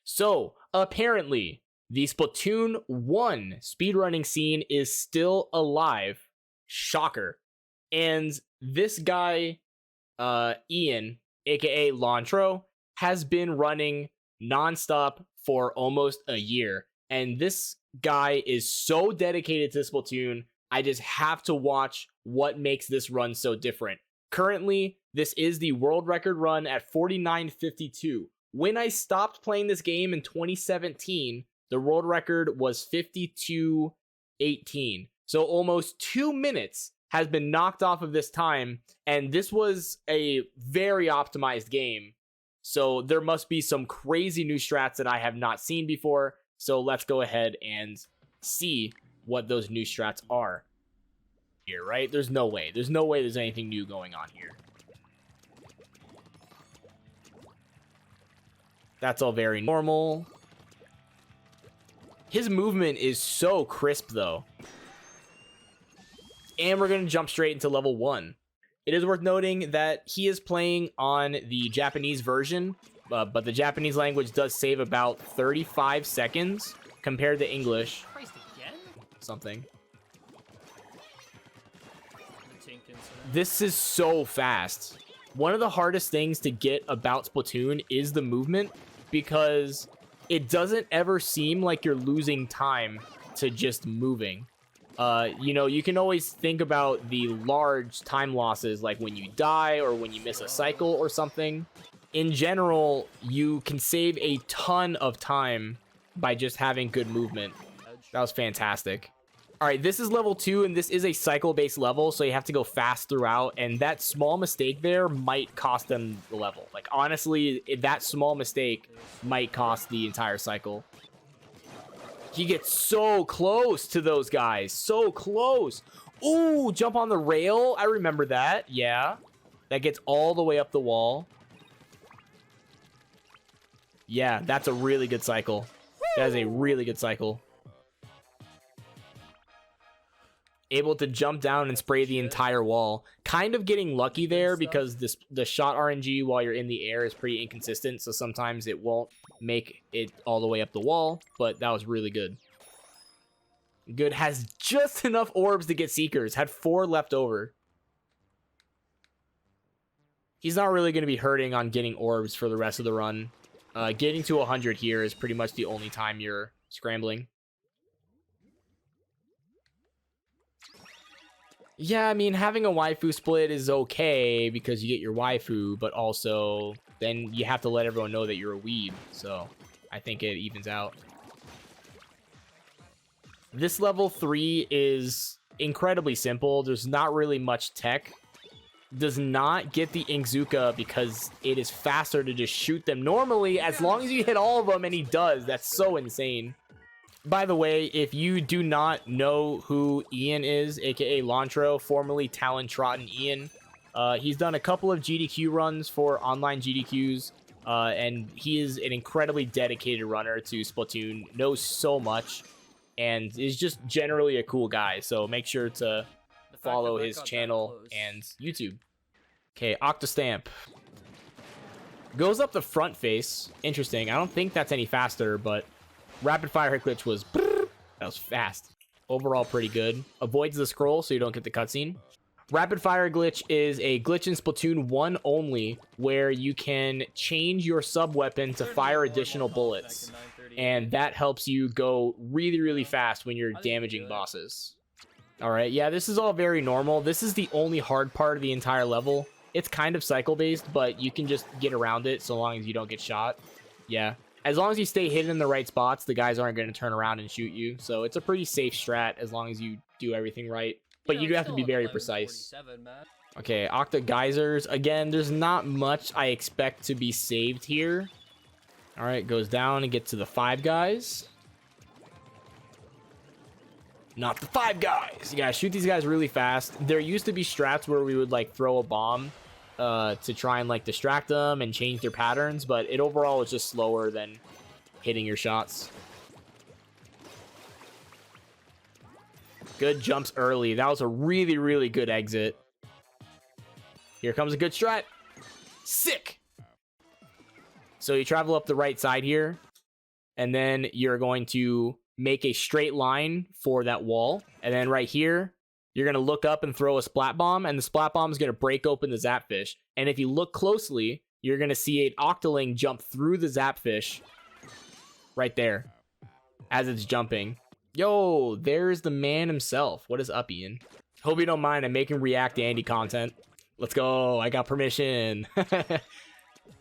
So apparently the Splatoon 1 speedrunning scene is still alive. Shocker. And this guy, Ian, aka Lontro, has been running nonstop for almost a year. And this guy is so dedicated to Splatoon, I just have to watch what makes this run so different. Currently, this is the world record run at 49:52. When I stopped playing this game in 2017, the world record was 52:18. So almost 2 minutes has been knocked off of this time, and this was a very optimized game. So there must be some crazy new strats that I have not seen before. So let's go ahead and see what those new strats are here, right? There's no way there's anything new going on here. That's all very normal. His movement is so crisp though. And we're going to jump straight into level 1. It is worth noting that he is playing on the Japanese version, but the Japanese language does save about 35 seconds compared to English. Something. This is so fast. One of the hardest things to get about Splatoon is the movement, because it doesn't ever seem like you're losing time to just moving. You know, you can always think about the large time losses, like when you die or when you miss a cycle or something. In general, you can save a ton of time by just having good movement. That was fantastic. All right, this is level 2, and this is a cycle-based level, so you have to go fast throughout, and that small mistake there might cost them the level. Like, honestly, that small mistake might cost the entire cycle. He gets so close to those guys. So close. Ooh, jump on the rail. I remember that. Yeah. That gets all the way up the wall. Yeah, that's a really good cycle. That is a really good cycle. Able to jump down and spray the entire wall. Kind of getting lucky there because the shot RNG while you're in the air is pretty inconsistent, so sometimes it won't make it all the way up the wall, but that was really good. Good, has just enough orbs to get Seekers. Had 4 left over. He's not really going to be hurting on getting orbs for the rest of the run. Getting to 100 here is pretty much the only time you're scrambling. Yeah, I mean, having a waifu split is okay because you get your waifu, but also then you have to let everyone know that you're a weeb. So I think it evens out. This level 3 is incredibly simple. There's not really much tech. Does not get the Inkzuka because it is faster to just shoot them normally as long as you hit all of them, and he does. That's so insane. By the way, if you do not know who Ian is, aka Lontro, formerly Talon Ian, he's done a couple of GDQ runs for online GDQs, and he is an incredibly dedicated runner to Splatoon, knows so much, and is just generally a cool guy. So make sure to follow his channel and YouTube. Okay, Octostamp. Goes up the front face. Interesting. I don't think that's any faster, but rapid fire hit glitch was... That was fast. Overall, pretty good. Avoids the scroll so you don't get the cutscene. Rapid fire glitch is a glitch in Splatoon 1 only, where you can change your sub weapon to fire additional bullets. And that helps you go really, really fast when you're damaging bosses. Alright, yeah, this is all very normal. This is the only hard part of the entire level. It's kind of cycle-based, but you can just get around it so long as you don't get shot. Yeah. As long as you stay hidden in the right spots, the guys aren't going to turn around and shoot you. So it's a pretty safe strat as long as you do everything right. But you do have to be very precise. Okay, Octa Geysers. Again, there's not much I expect to be saved here. Alright, goes down and gets to the 5 guys. Not the 5 guys! You gotta shoot these guys really fast. There used to be strats where we would like throw a bomb to try and like distract them and change their patterns, but it overall is just slower than hitting your shots. Good jumps early. That was a really, really good exit. Here comes a good strat. Sick! So you travel up the right side here. and then you're going to make a straight line for that wall. And then right here, you're going to look up and throw a splat bomb, and the splat bomb is going to break open the zapfish. And if you look closely, you're going to see an octoling jump through the zapfish right there as it's jumping. Yo, there's the man himself. What is up, Ian? Hope you don't mind. I'm making React Andy content. Let's go. I got permission.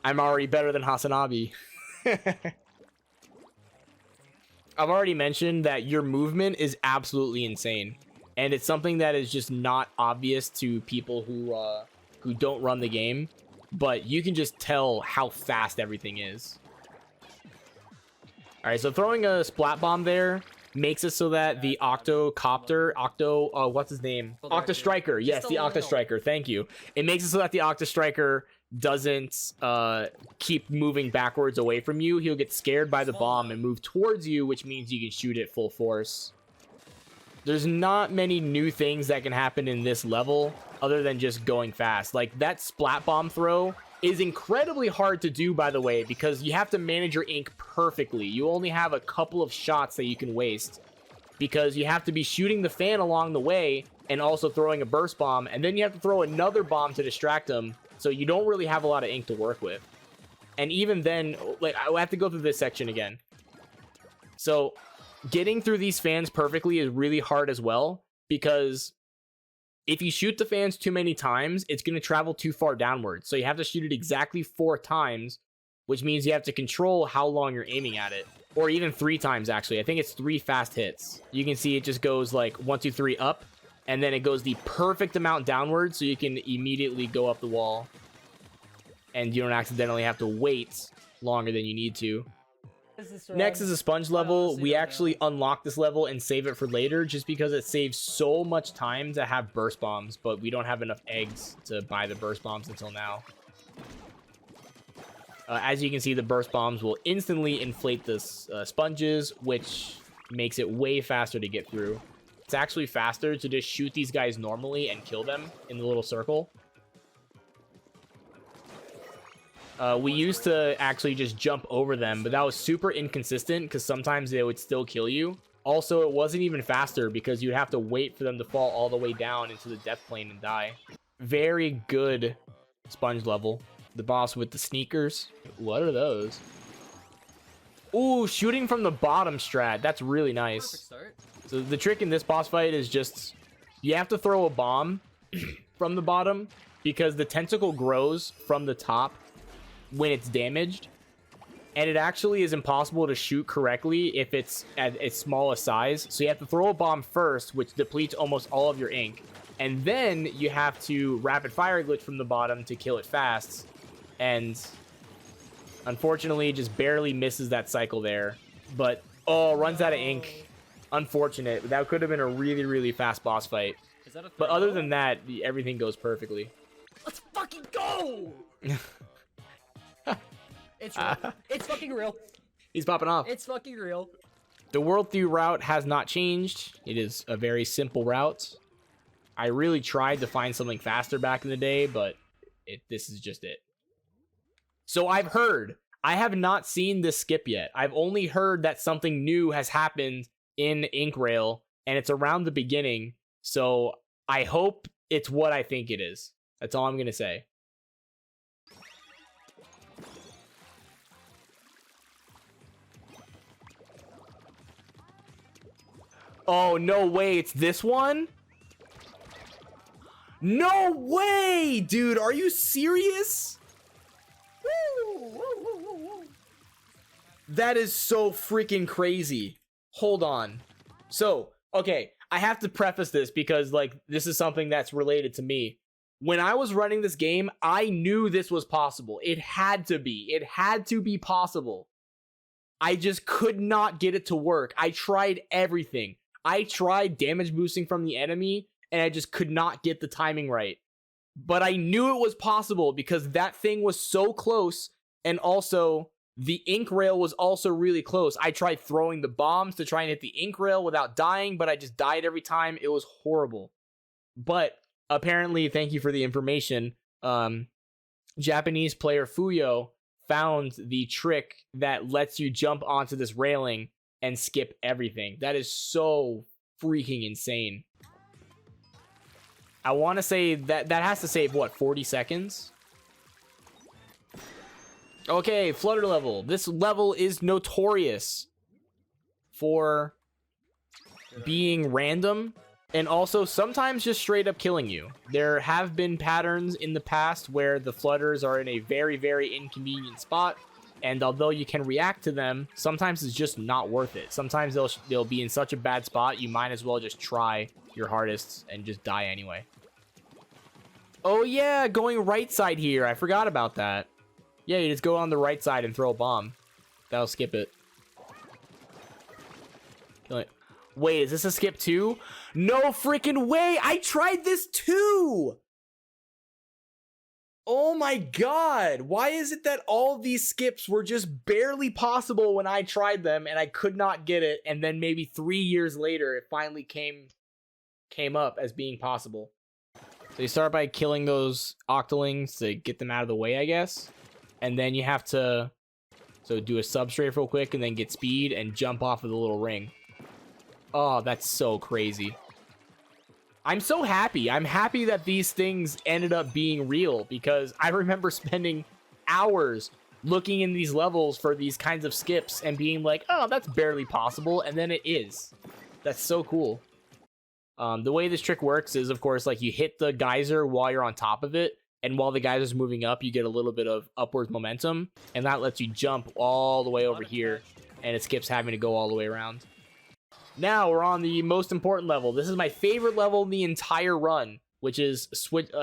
I'm already better than Hasanabi. I've already mentioned that your movement is absolutely insane. And it's something that is just not obvious to people who don't run the game. But you can just tell how fast everything is. Alright, so throwing a splat bomb there makes it so that the what's his name? Octostriker. Yes, the Octostriker. Thank you. It makes it so that the Octostriker doesn't keep moving backwards away from you. He'll get scared by the bomb and move towards you, which means you can shoot it full force. There's not many new things that can happen in this level other than just going fast. Like, that splat bomb throw is incredibly hard to do, by the way, because you have to manage your ink perfectly. You only have a couple of shots that you can waste because you have to be shooting the fan along the way and also throwing a burst bomb, and then you have to throw another bomb to distract them, so you don't really have a lot of ink to work with. And even then, like, I have to go through this section again. So getting through these fans perfectly is really hard as well, because if you shoot the fans too many times, it's going to travel too far downwards. So you have to shoot it exactly 4 times, which means you have to control how long you're aiming at it. Or even 3 times, actually. I think it's 3 fast hits. You can see it just goes like 1, 2, 3 up, and then it goes the perfect amount downwards, so you can immediately go up the wall. And you don't accidentally have to wait longer than you need to. Next is a sponge level. We actually unlock this level and save it for later just because it saves so much time to have burst bombs, but we don't have enough eggs to buy the burst bombs until now. As you can see, the burst bombs will instantly inflate the sponges, which makes it way faster to get through. It's actually faster to just shoot these guys normally and kill them in the little circle. We used to actually just jump over them, but that was super inconsistent because sometimes they would still kill you. Also, it wasn't even faster because you'd have to wait for them to fall all the way down into the death plane and die. Very good sponge level. The boss with the sneakers. What are those? Ooh, shooting from the bottom strat. That's really nice. So the trick in this boss fight is just you have to throw a bomb from the bottom because the tentacle grows from the top when it's damaged, and it actually is impossible to shoot correctly if it's at its smallest size. So you have to throw a bomb first, which depletes almost all of your ink, and then you have to rapid fire glitch from the bottom to kill it fast, and unfortunately it just barely misses that cycle there. But oh, runs out of ink. Unfortunate. That could have been a really, really fast boss fight. But other than that, everything goes perfectly. Let's fucking go! It's real. It's fucking real. He's popping off. It's fucking real. The World Through route has not changed. It is a very simple route. I really tried to find something faster back in the day, but this is just it. So I've heard. I have not seen this skip yet. I've only heard that something new has happened in Inkrail, and it's around the beginning. So I hope it's what I think it is. That's all I'm going to say. Oh, no way. It's this one? No way, dude. Are you serious? That is so freaking crazy. Hold on. So, okay, I have to preface this because, like, this is something that's related to me. When I was running this game, I knew this was possible. It had to be. It had to be possible. I just could not get it to work. I tried everything. I tried damage boosting from the enemy, and I just could not get the timing right. But I knew it was possible because that thing was so close, and also the ink rail was also really close. I tried throwing the bombs to try and hit the ink rail without dying, but I just died every time. It was horrible. But apparently, thank you for the information, Japanese player Fuyo found the trick that lets you jump onto this railing and skip everything. That is so freaking insane. I want to say that has to save, what, 40 seconds? Okay, flutter level. This level is notorious for being random and also sometimes just straight up killing you. There have been patterns in the past where the flutters are in a very, very inconvenient spot, and although you can react to them, sometimes it's just not worth it. Sometimes they'll be in such a bad spot, you might as well just try your hardest and just die anyway. Oh yeah, going right side here. I forgot about that. Yeah, you just go on the right side and throw a bomb. That'll skip it. Kill it. Wait, is this a skip too? No freaking way! I tried this too! Oh my god! Why is it that all these skips were just barely possible when I tried them and I could not get it, and then maybe 3 years later it finally came up as being possible? So you start by killing those octolings to get them out of the way, I guess. And then you have to do a substrafe real quick and then get speed and jump off of the little ring. Oh, that's so crazy. I'm so happy. I'm happy that these things ended up being real because I remember spending hours looking in these levels for these kinds of skips and being like, oh, that's barely possible. And then it is. That's so cool. The way this trick works is, of course, like you hit the geyser while you're on top of it. And while the geyser's moving up, you get a little bit of upwards momentum. And that lets you jump all the way over here. And it skips having to go all the way around. Now we're on the most important level. This is my favorite level in the entire run, which is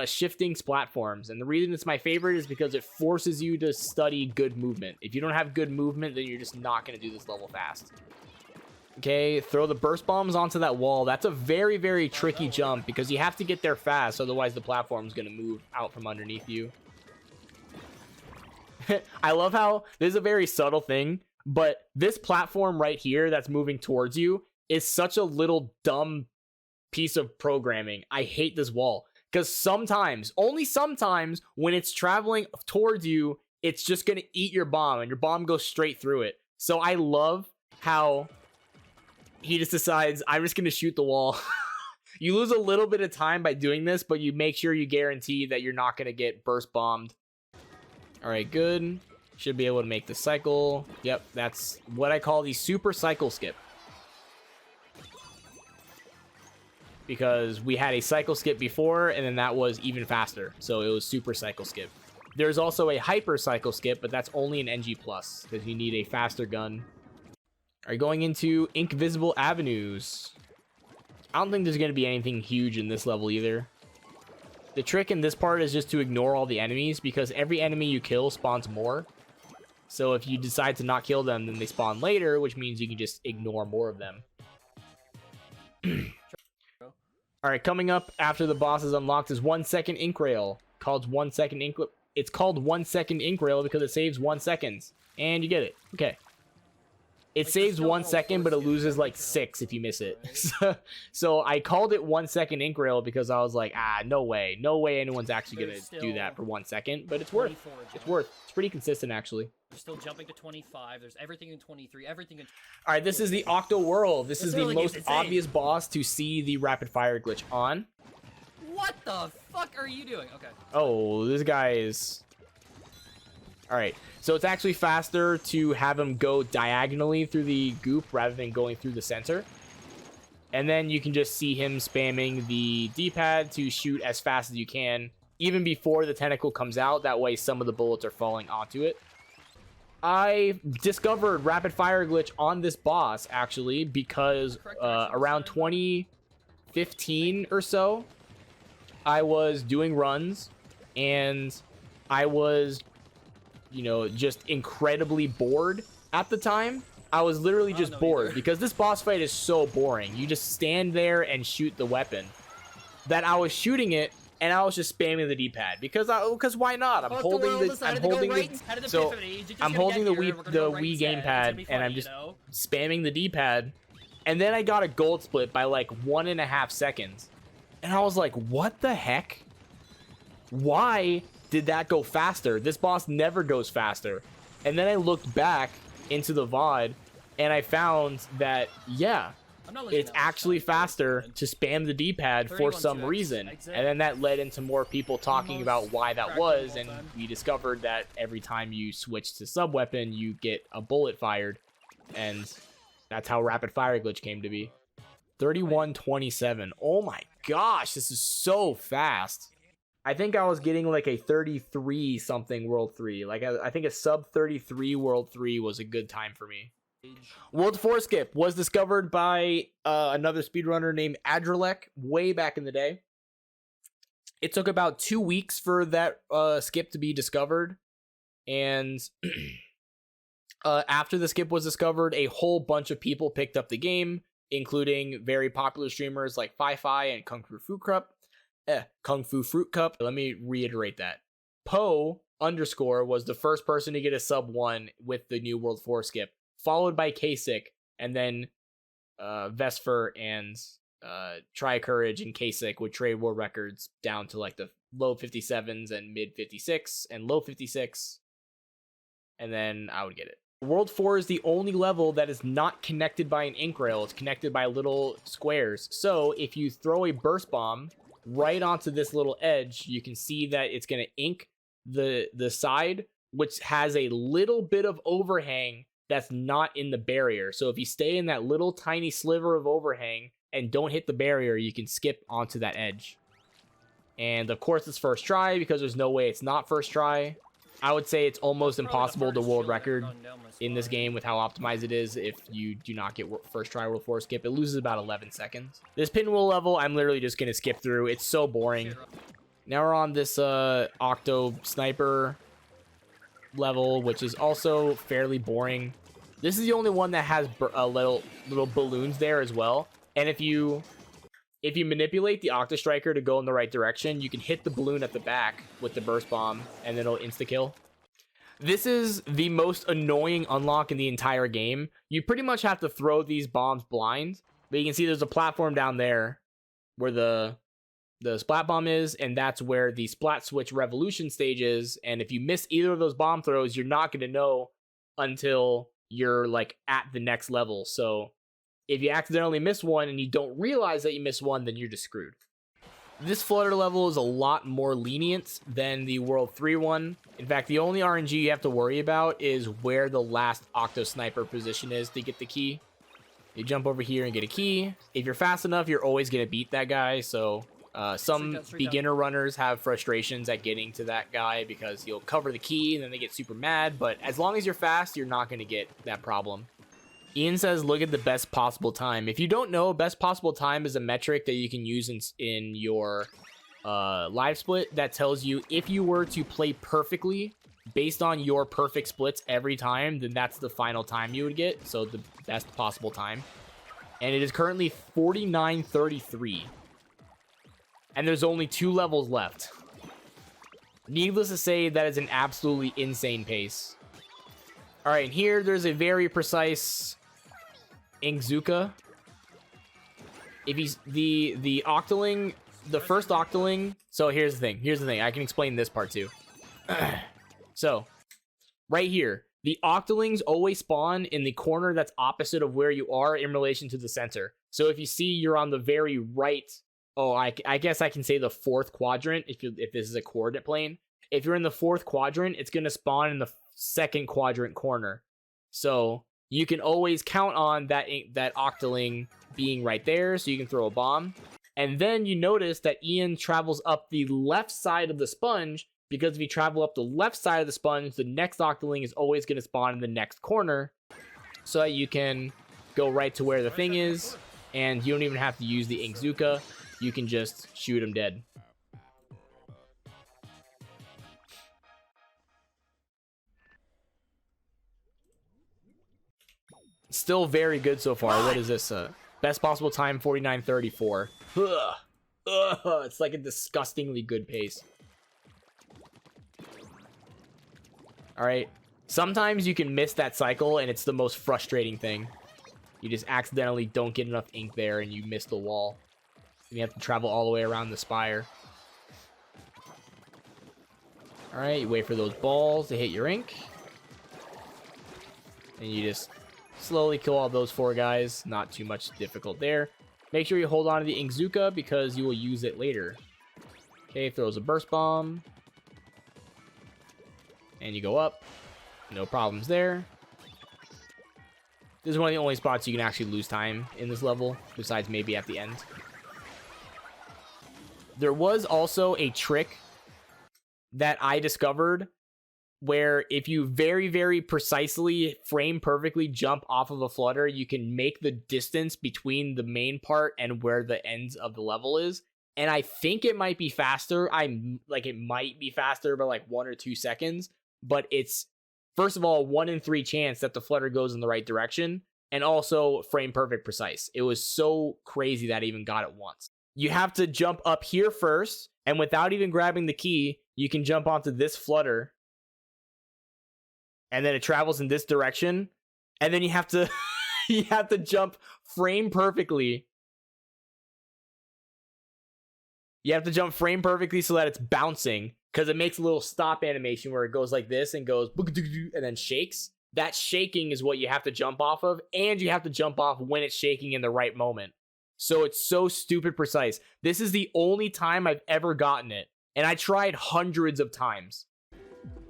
shifting platforms. And the reason it's my favorite is because it forces you to study good movement. If you don't have good movement, then you're just not going to do this level fast. Okay, throw the burst bombs onto that wall. That's a very, very tricky jump because you have to get there fast. Otherwise, the platform's going to move out from underneath you. I love how this is a very subtle thing, but this platform right here that's moving towards you is such a little dumb piece of programming. I hate this wall because sometimes, only sometimes, when it's traveling towards you, it's just going to eat your bomb and your bomb goes straight through it. So I love how he just decides, I'm just going to shoot the wall. You lose a little bit of time by doing this, but you make sure you guarantee that you're not going to get burst bombed. All right, good. Should be able to make the cycle. Yep, that's what I call the super cycle skip. Because we had a cycle skip before, and then that was even faster. So it was super cycle skip. There's also a hyper cycle skip, but that's only an NG+, because you need a faster gun. Are going into Invisible Avenues. I don't think there's going to be anything huge in this level either. The trick in this part is just to ignore all the enemies, because every enemy you kill spawns more. So if you decide to not kill them, then they spawn later, which means you can just ignore more of them. Alright, coming up after the boss is unlocked is 1 second ink rail. Called 1 second ink. It's called 1 second ink rail because it saves 1 second. And you get it. Okay. It saves 1 second, but it loses like 6 if you miss it. So I called it 1 second ink rail because I was like, no way. No way anyone's actually going to do that for 1 second. But it's worth. It's worth. It's pretty consistent, actually. We're still jumping to 25. There's everything in 23. Everything in... All right, this is the Octo World. This is the most obvious boss to see the rapid fire glitch on. What the fuck are you doing? Okay. Oh, this guy is... All right, so it's actually faster to have him go diagonally through the goop rather than going through the center. And then you can just see him spamming the D-pad to shoot as fast as you can, even before the tentacle comes out. That way some of the bullets are falling onto it. I discovered rapid fire glitch on this boss, actually, because around 2015 or so, I was doing runs, and I was... you know, just incredibly bored at the time. I was literally just bored because this boss fight is so boring. You just stand there and shoot the weapon. That I was shooting it and I was just spamming the D-pad because why not? I'm holding the Wii gamepad and I'm just spamming the D-pad, and then I got a gold split by like 1.5 seconds, and I was like, what the heck? Why did that go faster? This boss never goes faster. And then I looked back into the VOD, and I found that, yeah, it's actually faster to spam the D-pad for some reason. And then that led into more people talking about why that was, and we discovered that every time you switch to sub-weapon, you get a bullet fired. And that's how rapid fire glitch came to be. 31:27. Oh my gosh, this is so fast. I think I was getting like a 33 something World 3. Like I think a sub 33 World 3 was a good time for me. World 4 skip was discovered by another speedrunner named Adrelek way back in the day. It took about 2 weeks for that skip to be discovered. And after the skip was discovered, a whole bunch of people picked up the game, including very popular streamers like Fi-Fi and Kung Fu Fruit Cup. Kung Fu Fruit Cup. Let me reiterate that. Poe _ was the first person to get a sub 1 with the new World 4 skip, followed by Kasich, and then Vesper and Try Courage and Kasich would trade world records down to like the low 57s and mid 56 and low 56, and then I would get it. World 4 is the only level that is not connected by an ink rail. It's connected by little squares. So if you throw a burst bomb right onto this little edge, you can see that it's going to ink the side, which has a little bit of overhang that's not in the barrier. So if you stay in that little tiny sliver of overhang and don't hit the barrier, you can skip onto that edge. And of course it's first try, because there's no way it's not first try. I would say it's almost impossible to world record in this game with how optimized it is if you do not get first try World 4 skip. It loses about 11 seconds. This pinwheel level, I'm literally just going to skip through. It's so boring. Now we're on this Octo Sniper level, which is also fairly boring. This is the only one that has little balloons there as well. And if you manipulate the Octo Striker to go in the right direction, you can hit the balloon at the back with the burst bomb, and then it'll insta-kill. This is the most annoying unlock in the entire game. You pretty much have to throw these bombs blind, but you can see there's a platform down there where the splat bomb is, and that's where the splat switch revolution stage is. And if you miss either of those bomb throws, you're not going to know until you're like at the next level. So if you accidentally miss one and you don't realize that you missed one, then you're just screwed. This flutter level is a lot more lenient than the World 3 one. In fact, the only RNG you have to worry about is where the last Octo Sniper position is to get the key. You jump over here and get a key. If you're fast enough, you're always going to beat that guy. So some beginner runners have frustrations at getting to that guy because you'll cover the key and then they get super mad. But as long as you're fast, you're not going to get that problem. Ian says, look at the best possible time. If you don't know, best possible time is a metric that you can use in your live split that tells you if you were to play perfectly based on your perfect splits every time, then that's the final time you would get. So the best possible time. And it is currently 49:33. And there's only 2 levels left. Needless to say, that is an absolutely insane pace. All right, and here there's a very precise Inkzuka. If he's the Octoling, the first Octoling. So here's the thing. I can explain this part too. So right here, the Octolings always spawn in the corner that's opposite of where you are in relation to the center. So if you see you're on the very right, I guess I can say the 4th quadrant if this is a coordinate plane. If you're in the 4th quadrant, it's going to spawn in the 2nd quadrant corner. So you can always count on that Octoling being right there, so you can throw a bomb. And then you notice that Ian travels up the left side of the sponge, because if you travel up the left side of the sponge, the next Octoling is always going to spawn in the next corner, so that you can go right to where the thing is, and you don't even have to use the Inkzuka. You can just shoot him dead. Still very good so far. What is this? Best possible time, 49:34. It's like a disgustingly good pace. All right. Sometimes you can miss that cycle, and it's the most frustrating thing. You just accidentally don't get enough ink there, and you miss the wall. And you have to travel all the way around the spire. All right, you wait for those balls to hit your ink. And you just slowly kill all those 4 guys. Not too much difficult there. Make sure you hold on to the Inkzuka because you will use it later. Okay, throws a burst bomb. And you go up. No problems there. This is one of the only spots you can actually lose time in this level, besides maybe at the end. There was also a trick that I discovered where if you very, very precisely frame perfectly jump off of a flutter, you can make the distance between the main part and where the ends of the level is. And I think it might be faster. It might be faster by like 1 or 2 seconds, but it's, first of all, 1 in 3 chance that the flutter goes in the right direction, and also frame perfect precise. It was so crazy that I even got it once. You have to jump up here first, and without even grabbing the key, you can jump onto this flutter, and then it travels in this direction, and then you have to you have to jump frame perfectly. You have to jump frame perfectly so that it's bouncing, because it makes a little stop animation where it goes like this and goes and then shakes. That shaking is what you have to jump off of, and you have to jump off when it's shaking in the right moment. So it's so stupid precise. This is the only time I've ever gotten it, and I tried hundreds of times.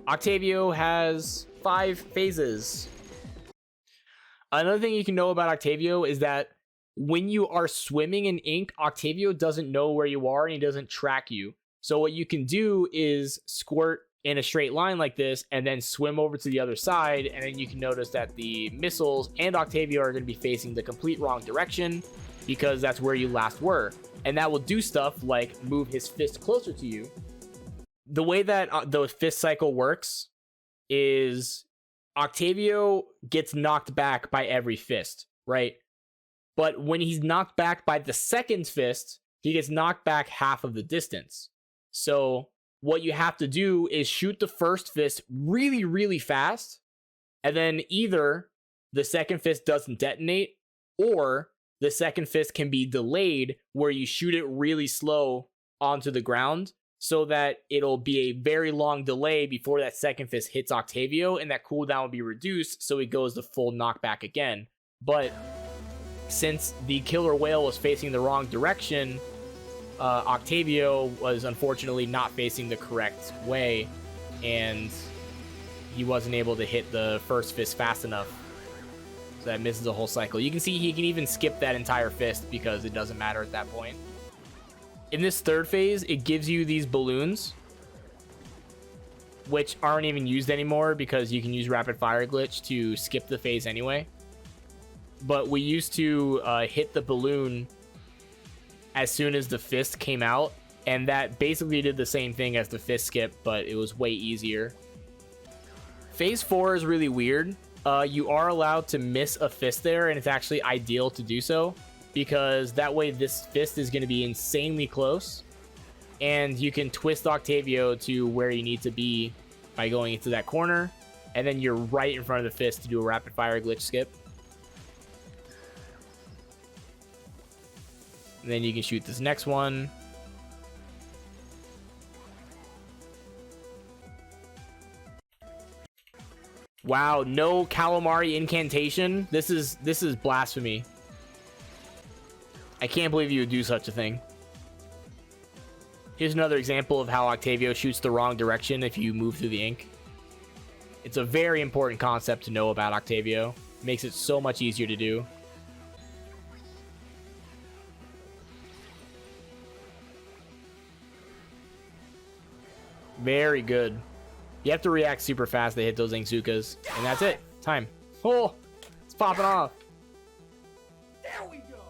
Octavio has 5 phases. Another thing you can know about Octavio is that when you are swimming in ink, Octavio doesn't know where you are and he doesn't track you. So what you can do is squirt in a straight line like this and then swim over to the other side, and then you can notice that the missiles and Octavio are going to be facing the complete wrong direction because that's where you last were. And that will do stuff like move his fist closer to you. The way that the fist cycle works is Octavio gets knocked back by every fist, right? But when he's knocked back by the second fist, he gets knocked back half of the distance. So what you have to do is shoot the first fist really, really fast, and then either the second fist doesn't detonate, or the second fist can be delayed where you shoot it really slow onto the ground, so that it'll be a very long delay before that second fist hits Octavio, and that cooldown will be reduced so he goes the full knockback again. But since the killer whale was facing the wrong direction, Octavio was unfortunately not facing the correct way, and he wasn't able to hit the first fist fast enough. So that misses the whole cycle. You can see he can even skip that entire fist because it doesn't matter at that point. In this third phase, it gives you these balloons, which aren't even used anymore because you can use rapid fire glitch to skip the phase anyway. But we used to hit the balloon as soon as the fist came out, and that basically did the same thing as the fist skip, but it was way easier. Phase 4 is really weird. You are allowed to miss a fist there, and it's actually ideal to do so, because that way this fist is going to be insanely close, and you can twist Octavio to where you need to be by going into that corner, and then you're right in front of the fist to do a rapid fire glitch skip. And then you can shoot this next one. Wow, no calamari incantation. This is blasphemy. I can't believe you would do such a thing. Here's another example of how Octavio shoots the wrong direction if you move through the ink. It's a very important concept to know about Octavio. It makes it so much easier to do. Very good. You have to react super fast to hit those Inkzukas, and that's it. Time. Oh, it's popping off. There we go.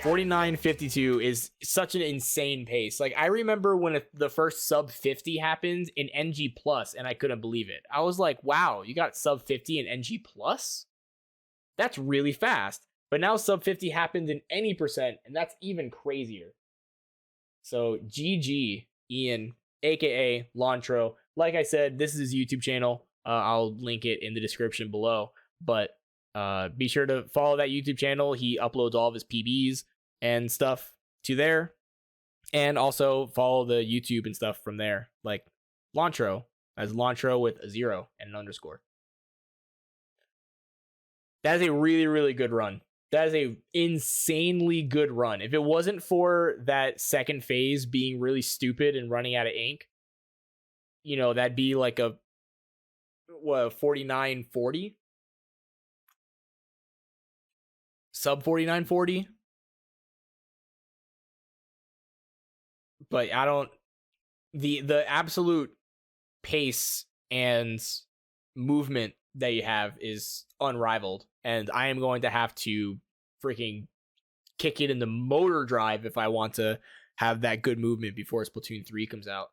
49.52 is such an insane pace. Like, I remember when the first sub 50 happened in NG Plus, and I couldn't believe it. I was like, wow, you got sub 50 in NG Plus? That's really fast. But now sub 50 happened in any percent, and that's even crazier. So, GG, Ian, aka Lantro. Like I said, this is his YouTube channel. I'll link it in the description below. But be sure to follow that YouTube channel. He uploads all of his PBs and stuff to there. And also follow the YouTube and stuff from there. Like, Lantro as Lantro with a 0 and an underscore. That is a really, really good run. That is a insanely good run. If it wasn't for that second phase being really stupid and running out of ink, you know, that'd be like a 4940, sub 4940. But I don't, the absolute pace and movement that you have is unrivaled, and I am going to have to freaking kick it in the motor drive if I want to have that good movement before Splatoon 3 comes out.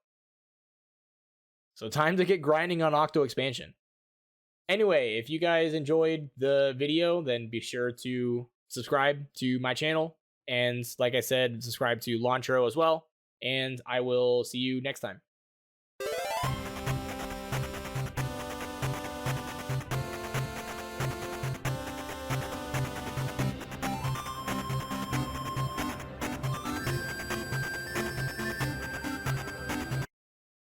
So time to get grinding on Octo expansion. Anyway, if you guys enjoyed the video, then be sure to subscribe to my channel, and like I said, subscribe to Lantro as well, and I will see you next time.